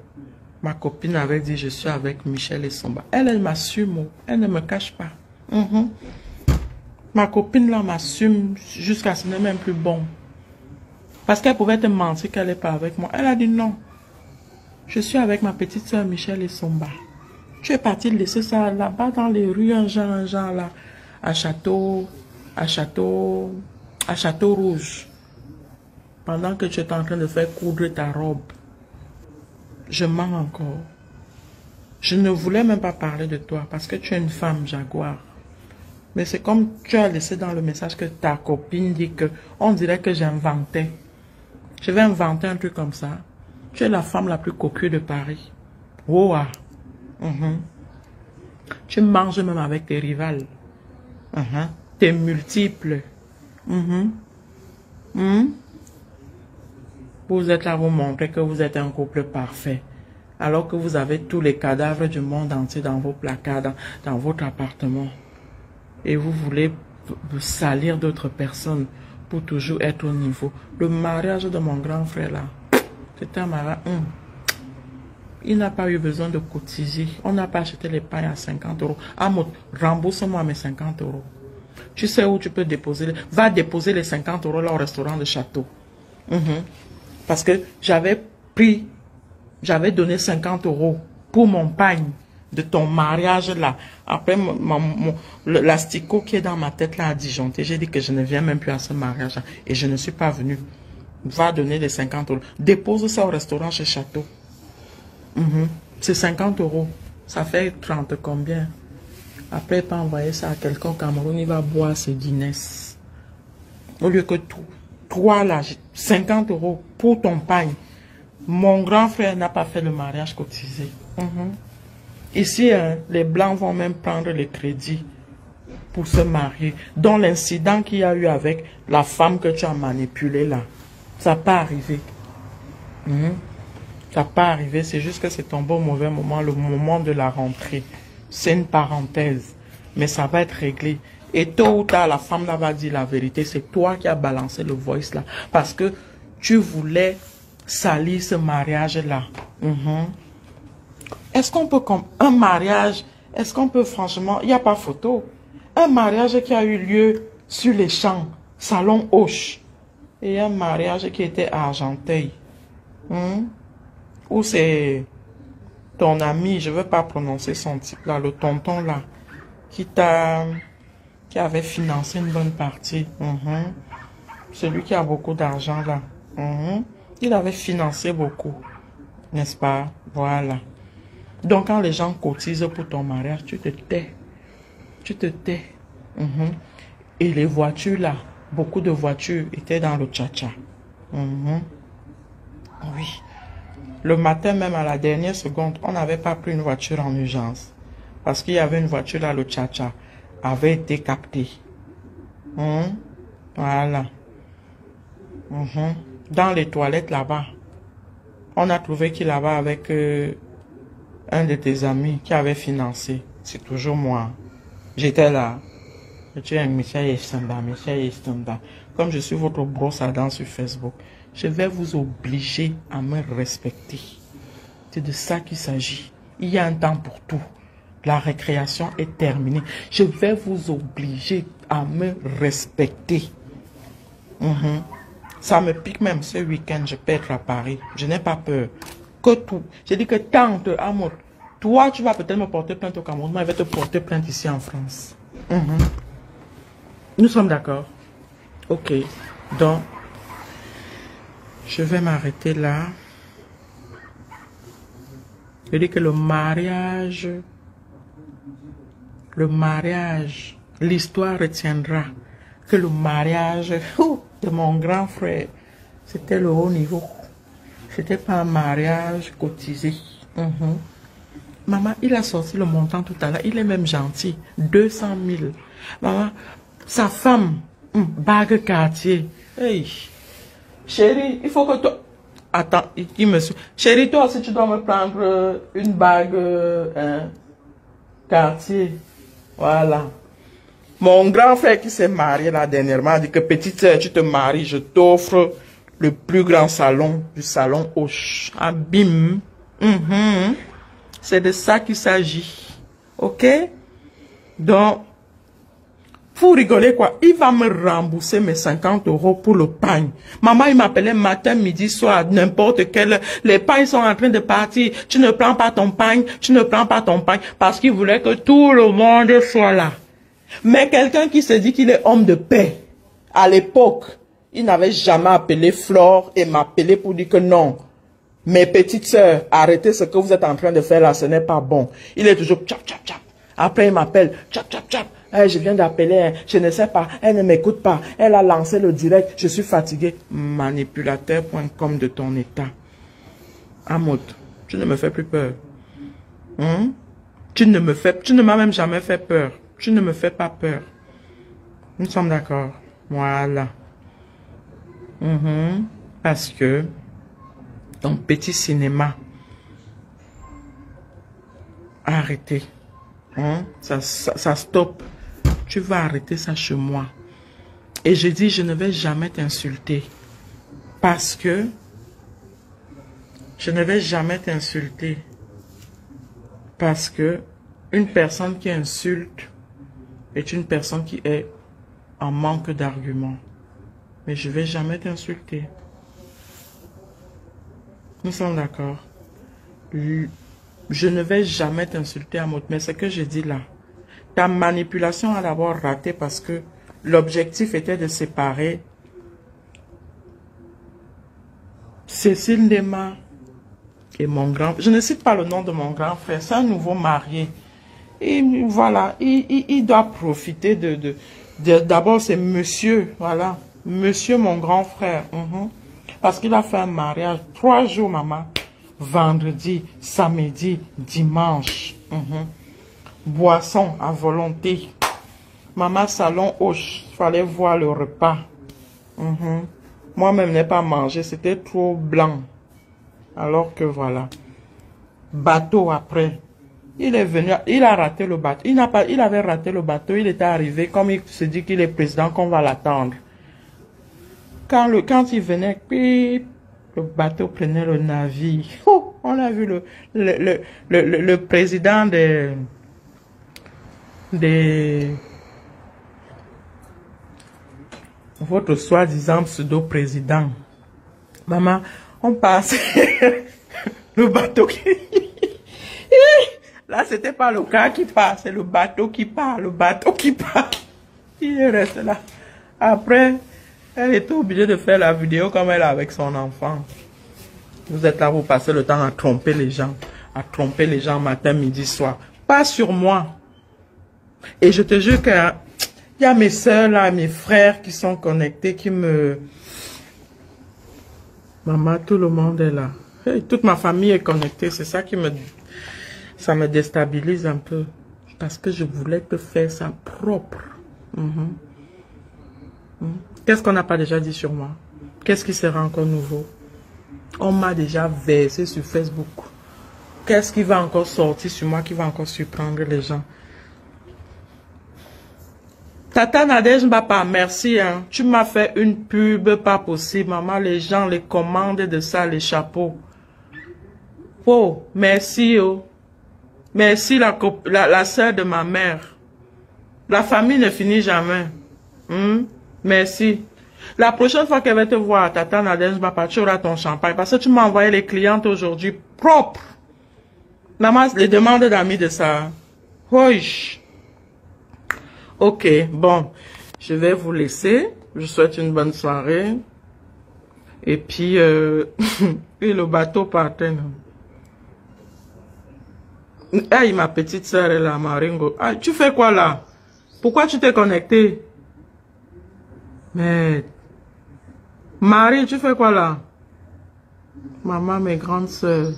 ma copine avait dit, je suis avec Michel et Somba. Elle m'assume. Elle ne me cache pas. Ma copine là m'assume jusqu'à ce n'est même plus bon. Parce qu'elle pouvait te mentir qu'elle n'est pas avec moi. Elle a dit non. Je suis avec ma petite soeur Michel et Somba. Tu es parti laisser ça là-bas dans les rues, un genre là, à Château Rouge. Pendant que tu es en train de faire coudre ta robe. Je mens encore. Je ne voulais même pas parler de toi parce que tu es une femme jaguar. Mais c'est comme tu as laissé dans le message que ta copine dit que on dirait que j'inventais. Je vais inventer un truc comme ça. Tu es la femme la plus coquille de Paris. Oh, Tu manges même avec tes rivales. Tes multiples. Vous êtes là, vous montrez que vous êtes un couple parfait. Alors que vous avez tous les cadavres du monde entier dans vos placards, dans votre appartement. Et vous voulez vous salir d'autres personnes pour toujours être au niveau. Le mariage de mon grand frère là, c'était un mariage. Il n'a pas eu besoin de cotiser. On n'a pas acheté les pains à 50 €. Amout, rembourse-moi mes 50 €. Tu sais où tu peux déposer. Va déposer les 50 € là au restaurant de Château. Parce que j'avais donné 50 € pour mon pain de ton mariage là. Après, l'asticot qui est dans ma tête là a disjoncté. J'ai dit que je ne viens même plus à ce mariage là. Et je ne suis pas venu. Va donner les 50 €. Dépose ça au restaurant chez Château. C'est 50 €. Ça fait 30 combien? Après, il peut envoyer ça à quelqu'un au Cameroun. Il va boire ses Guinness. Au lieu que toi là, 50 € pour ton pain. Mon grand frère n'a pas fait le mariage cotisé. Ici, les Blancs vont même prendre les crédits pour se marier. Dans l'incident qu'il y a eu avec la femme que tu as manipulée là, ça n'a pas arrivé. Ça n'a pas arrivé, c'est juste que c'est tombé au mauvais moment, le moment de la rentrée. C'est une parenthèse, mais ça va être réglé. Et tôt ou tard, la femme là va dire la vérité. C'est toi qui as balancé le voice là, parce que tu voulais salir ce mariage là. Est-ce qu'on peut, comme un mariage, est-ce qu'on peut franchement, il n'y a pas photo, un mariage qui a eu lieu sur les champs, salon Hoche, et un mariage qui était à Argenteuil, où c'est ton ami, je ne veux pas prononcer son type là, le tonton là, qui avait financé une bonne partie. Celui qui a beaucoup d'argent là. Il avait financé beaucoup. N'est-ce pas? Voilà. Donc quand les gens cotisent pour ton mariage, tu te tais. Tu te tais. Et les voitures là, beaucoup de voitures étaient dans le tcha-tcha. Oui. Le matin même à la dernière seconde, on n'avait pas pris une voiture en urgence. Parce qu'il y avait une voiture là, le tcha-tcha avait été capté. Voilà. Dans les toilettes là-bas, on a trouvé qu'il avait avec un de tes amis qui avait financé. C'est toujours moi. J'étais là. Je suis un Michel Estanda. Comme je suis votre brosse à dents sur Facebook, je vais vous obliger à me respecter. C'est de ça qu'il s'agit. Il y a un temps pour tout. La récréation est terminée. Je vais vous obliger à me respecter. Ça me pique même ce week-end. Je peux être à Paris. Je n'ai pas peur. Que tout. J'ai dit que tante Amour, toi, tu vas peut-être me porter plainte au Cameroun. Moi, je vais te porter plainte ici en France. Nous sommes d'accord. Ok. Donc, je vais m'arrêter là. Je dis que le mariage, l'histoire retiendra que le mariage de mon grand frère, c'était le haut niveau. C'était pas un mariage cotisé. Maman, il a sorti le montant tout à l'heure. Il est même gentil. 200 000. Maman, sa femme, bague Cartier. Hey, chérie, il faut que toi... Attends, il me suit. Chérie, toi aussi, tu dois me prendre une bague Cartier. Voilà. Mon grand frère qui s'est marié là dernièrement a dit que petite sœur, tu te maries, je t'offre le plus grand salon du salon Hoche. Ah, bim. C'est de ça qu'il s'agit. Ok? Donc, vous rigolez quoi? Il va me rembourser mes 50 € pour le pain. Maman, il m'appelait matin, midi, soir, n'importe quel. Les pains sont en train de partir. Tu ne prends pas ton pain, tu ne prends pas ton pain. Parce qu'il voulait que tout le monde soit là. Mais quelqu'un qui se dit qu'il est homme de paix, à l'époque, il n'avait jamais appelé Flore et m'appelé pour dire que non. Mes petites sœurs, arrêtez ce que vous êtes en train de faire là, ce n'est pas bon. Il est toujours tchap, tchap, tchap. Après, il m'appelle, tchap, tchap, tchap. Hey, je viens d'appeler, je ne sais pas, elle ne m'écoute pas. Elle a lancé le direct, je suis fatigué. Manipulateur.com de ton état. Amout, tu ne me fais plus peur. Tu ne m'as même jamais fait peur. Tu ne me fais pas peur. Nous sommes d'accord. Voilà. Parce que ton petit cinéma, arrêtez. Ça stoppe. Tu vas arrêter ça chez moi. Et je dis, je ne vais jamais t'insulter. Parce que je ne vais jamais t'insulter. Parce que une personne qui insulte est une personne qui est en manque d'arguments. Mais je ne vais jamais t'insulter. Nous sommes d'accord. Je ne vais jamais t'insulter à mot. Mais ce que je dis là, ta manipulation a d'abord raté parce que l'objectif était de séparer Cécile Ndema et mon grand... Je ne cite pas le nom de mon grand frère, c'est un nouveau marié. Et voilà, il doit profiter d'abord c'est monsieur, voilà, monsieur mon grand frère. Parce qu'il a fait un mariage 3 jours, maman. Vendredi, samedi, dimanche. Boisson à volonté. Maman, salon Hoche. Il fallait voir le repas. Moi-même, je n'ai pas mangé. C'était trop blanc. Alors que voilà. Bateau après. Il est venu. Il a raté le bateau. Il avait raté le bateau. Il était arrivé. Comme il se dit qu'il est président, qu'on va l'attendre. Quand il venait, puis le bateau prenait le navire. Oh, on a vu le président votre soi-disant pseudo-président. Maman, on passe le bateau qui... Là, c'était pas le cas qui part, c'est le bateau qui part, le bateau qui part. Il reste là. Après, Elle était obligée de faire la vidéo comme elle avec son enfant. Vous êtes là, vous passez le temps à tromper les gens. À tromper les gens matin, midi, soir. Pas sur moi. Et je te jure que il y a mes soeurs là, mes frères qui sont connectés, qui me... Maman, tout le monde est là. Hey, toute ma famille est connectée. C'est ça qui me... Ça me déstabilise un peu. Parce que je voulais te faire ça propre. Qu'est-ce qu'on n'a pas déjà dit sur moi? Qu'est-ce qui sera encore nouveau? On m'a déjà versé sur Facebook. Qu'est-ce qui va encore sortir sur moi qui va encore surprendre les gens? Tata Nadège Mbapa, merci. Hein. Tu m'as fait une pub pas possible. Maman, les gens, les commandes de ça, les chapeaux. Oh, merci. Oh. Merci la sœur de ma mère. La famille ne finit jamais. Merci. La prochaine fois qu'elle va te voir, Tata Nadège Mbapa, tu auras ton champagne. Parce que tu m'as envoyé les clientes aujourd'hui propres. Maman, les demandes d'amis de ça. Oui. Ok, bon, je vais vous laisser. Je souhaite une bonne soirée. Et puis, et le bateau partait. Hey, ma petite soeur est là, Maringo. Ah, tu fais quoi là? Pourquoi tu t'es connecté? Mais, Marie, tu fais quoi là? Maman, mes grandes soeurs.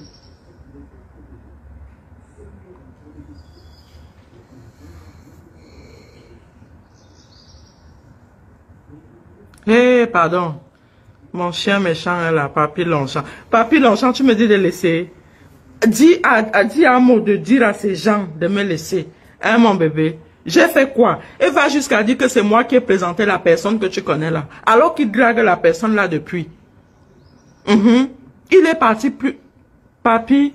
Hé, pardon. Mon chien méchant est là, Papy Longchamp. Papy Longchamp, tu me dis de laisser. Dis à un mot de dire à ces gens de me laisser. Hein, mon bébé? J'ai fait quoi? Et va jusqu'à dire que c'est moi qui ai présenté la personne que tu connais là. Alors qu'il drague la personne là depuis. Il est parti plus... Papy,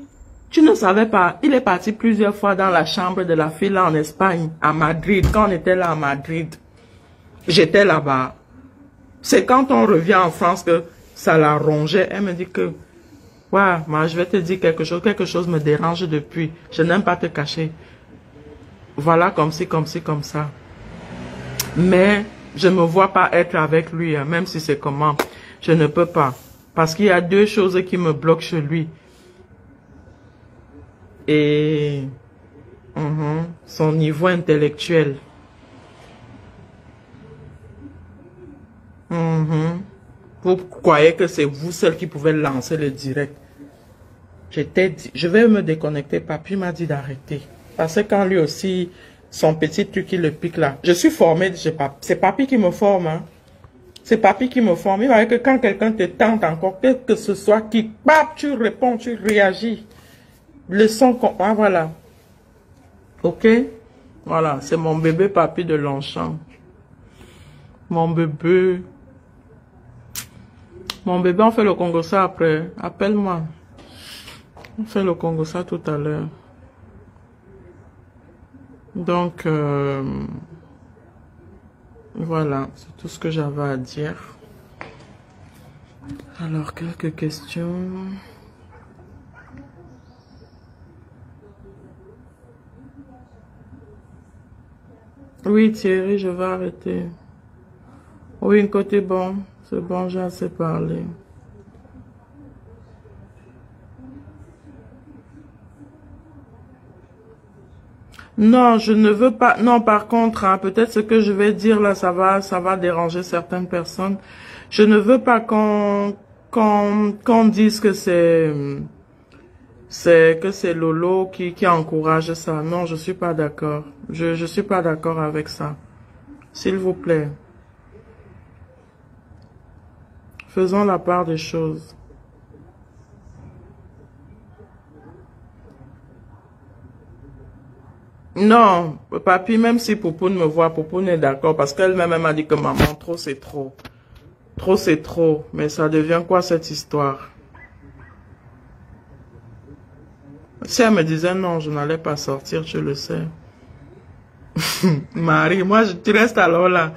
tu ne savais pas. Il est parti plusieurs fois dans la chambre de la fille là en Espagne, à Madrid. Quand on était là à Madrid, j'étais là-bas. C'est quand on revient en France que ça la rongeait. Elle me dit que, ouais, moi je vais te dire quelque chose me dérange depuis. Je n'aime pas te cacher. Voilà, comme ci, comme ci, comme ça. Mais je ne me vois pas être avec lui, hein, même si c'est comment. Je ne peux pas. Parce qu'il y a deux choses qui me bloquent chez lui. Et son niveau intellectuel. Vous croyez que c'est vous seul qui pouvez lancer le direct. J'étais dit, je vais me déconnecter. Papy m'a dit d'arrêter. Parce que quand lui aussi, son petit truc, il le pique là. Je suis formé, c'est Papy qui me forme. Hein. C'est Papy qui me forme. Il va dire que quand quelqu'un te tente encore, quel que ce soit qui, bap, tu réponds, tu réagis. Le son, ah, voilà. Ok? Voilà, c'est mon bébé Papy de Longchamp. Mon bébé. Mon bébé, on fait le Congo-ça après. Appelle-moi. On fait le Congo-ça tout à l'heure. Donc, voilà. C'est tout ce que j'avais à dire. Alors, quelques questions. Oui, Thierry, je vais arrêter. Oui, côté bon. C'est bon, j'ai assez parlé. Non, je ne veux pas. Non, par contre, hein, peut-être ce que je vais dire là, ça va déranger certaines personnes. Je ne veux pas qu'on dise que c'est Lolo qui encourage ça. Non, je suis pas d'accord. Je suis pas d'accord avec ça. S'il vous plaît. Faisons la part des choses. Non, papy, même si Poupoune me voit, Poupoune est d'accord parce qu'elle-même m'a dit que maman, trop c'est trop. Trop c'est trop. Mais ça devient quoi cette histoire? Si elle me disait non, je n'allais pas sortir, tu le sais. Marie, moi, tu restes alors là.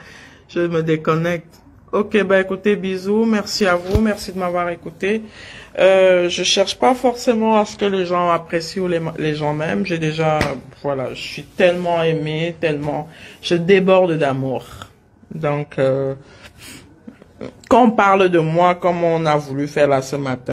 Je me déconnecte. Ok, bah écoutez, bisous, merci à vous, merci de m'avoir écouté. Je cherche pas forcément à ce que les gens apprécient ou les gens m'aiment. J'ai déjà, voilà, je suis tellement aimée, tellement, je déborde d'amour. Donc, Quand on parle de moi comme on a voulu faire là ce matin.